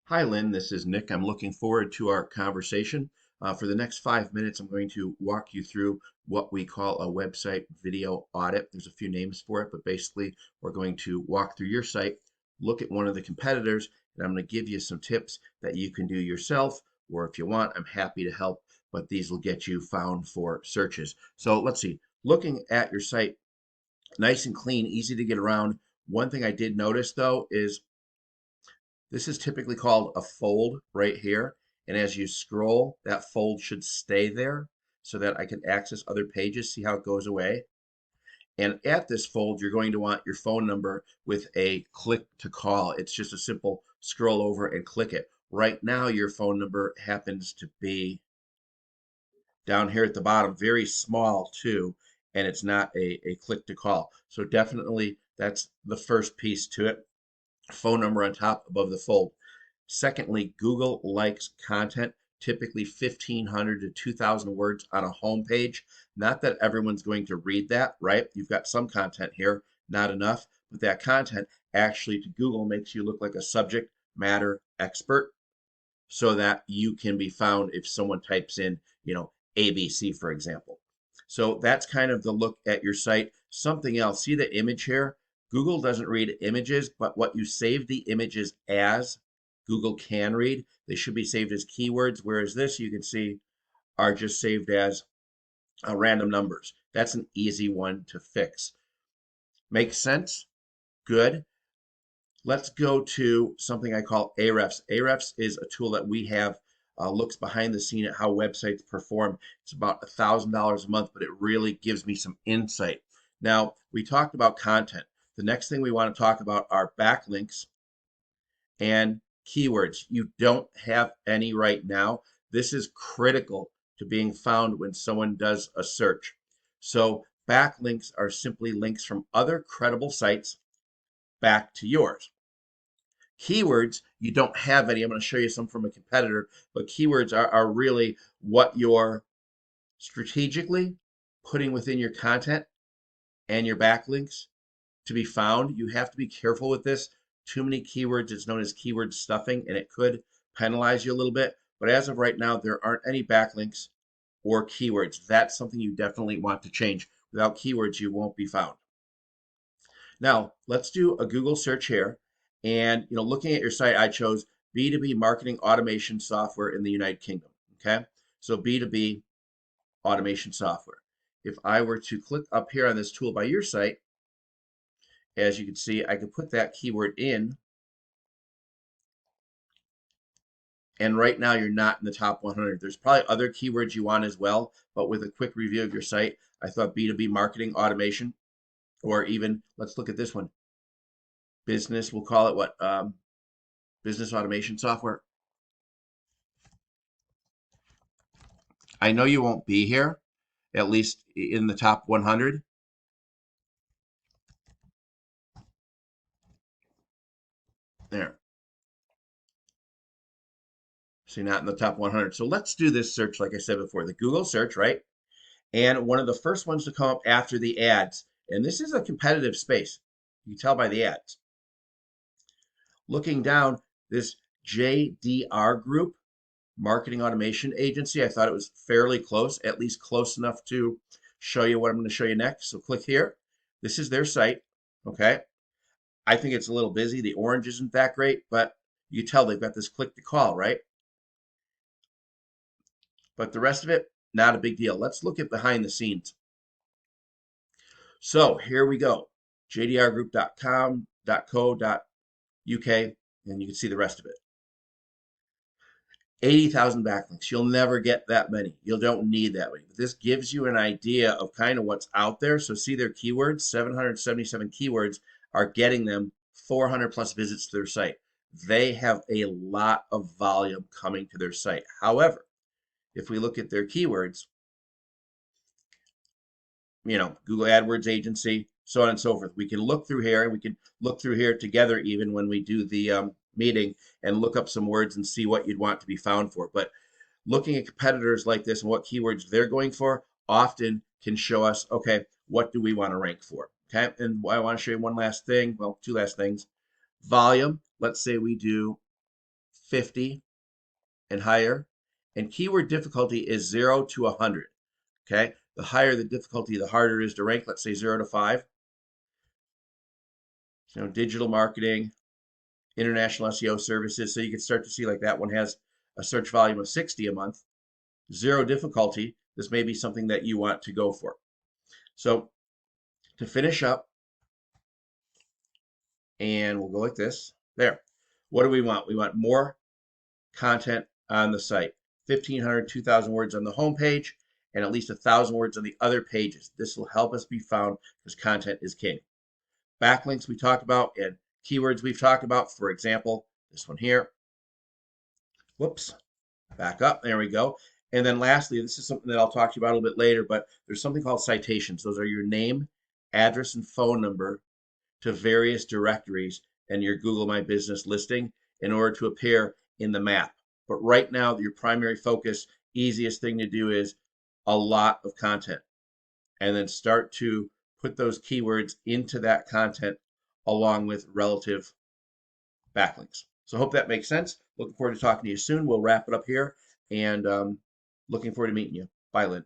Hi, Lynn. This is Nick. I'm looking forward to our conversation. For the next 5 minutes, I'm going to walk you through what we call a website video audit. There's a few names for it, but basically, we're going to walk through your site, look at one of the competitors, and I'm going to give you some tips that you can do yourself, or if you want, I'm happy to help, but these will get you found for searches. So let's see. Looking at your site, nice and clean, easy to get around. One thing I did notice though is this is typically called a fold right here. And as you scroll, that fold should stay there so that I can access other pages, see how it goes away. And at this fold, you're going to want your phone number with a click to call. It's just a simple scroll over and click it. Right now, your phone number happens to be down here at the bottom, very small too, and it's not a click to call. So definitely that's the first piece to it. Phone number on top above the fold. Secondly, Google likes content, typically 1,500 to 2,000 words on a home page. Not that everyone's going to read that, right? You've got some content here, not enough, but that content actually to Google makes you look like a subject matter expert so that you can be found if someone types in, ABC, for example. So that's kind of the look at your site. Something else, see the image here? Google doesn't read images, but what you save the images as, Google can read. They should be saved as keywords, whereas this you can see are just saved as random numbers. That's an easy one to fix. Makes sense? Good. Let's go to something I call Ahrefs. Ahrefs is a tool that we have, looks behind the scene at how websites perform. It's about $1,000 a month, but it really gives me some insight. Now, we talked about content. The next thing we want to talk about are backlinks and keywords. You don't have any right now. This is critical to being found when someone does a search. So backlinks are simply links from other credible sites back to yours. Keywords, you don't have any. I'm going to show you some from a competitor, but keywords are really what you're strategically putting within your content and your backlinks to be found. You have to be careful with this. Too many keywords, it's known as keyword stuffing, and it could penalize you a little bit. But as of right now, there aren't any backlinks or keywords. That's something you definitely want to change. Without keywords, you won't be found. Now, let's do a Google search here. And looking at your site, I chose B2B marketing automation software in the United Kingdom. Okay, so B2B automation software. If I were to click up here on this tool by your site, as you can see, I can put that keyword in. And right now, you're not in the top 100. There's probably other keywords you want as well, but with a quick review of your site, I thought B2B marketing automation, or even let's look at this one. Business, we'll call it what? Business automation software. I know you won't be here, at least in the top 100. There. So you're not in the top 100. So let's do this search, like I said before, the Google search, right? And one of the first ones to come up after the ads. And this is a competitive space. You can tell by the ads. Looking down, this JDR Group, Marketing Automation Agency, I thought it was fairly close, at least close enough to show you what I'm going to show you next. So click here. This is their site. Okay. I think it's a little busy. The orange isn't that great, but you tell they've got this click to call, right? But the rest of it, not a big deal. Let's look at behind the scenes. So here we go. jdrgroup.com.co.uk, and you can see the rest of it. 80,000 backlinks. You'll never get that many. You don't need that many. But this gives you an idea of kind of what's out there. So see their keywords, 777 keywords are getting them 400 plus visits to their site. They have a lot of volume coming to their site. However, if we look at their keywords, Google AdWords agency, so on and so forth. We can look through here, and we can look through here together even when we do the meeting and look up some words and see what you'd want to be found for. But looking at competitors like this and what keywords they're going for often can show us, okay, what do we want to rank for? Okay, and I want to show you one last thing, well, two last things. Volume, let's say we do 50, and higher. And keyword difficulty is 0 to 100. Okay, the higher the difficulty, the harder it is to rank. Let's say 0 to 5. Digital marketing, international SEO services. So you can start to see like that one has a search volume of 60 a month. 0 difficulty. This may be something that you want to go for. So to finish up, and we'll go like this. There. What do we want? We want more content on the site. 1,500, 2,000 words on the homepage, and at least 1,000 words on the other pages. This will help us be found because content is king. Backlinks we talked about, and keywords we've talked about. For example, this one here. Whoops. Back up. There we go. And then lastly, this is something that I'll talk to you about a little bit later, but there's something called citations. Those are your name, address, and phone number to various directories and your Google My Business listing in order to appear in the map. But right now, your primary focus, easiest thing to do is a lot of content, and then start to put those keywords into that content along with relative backlinks. So I hope that makes sense. Looking forward to talking to you soon. We'll wrap it up here, and looking forward to meeting you. Bye, Lynn.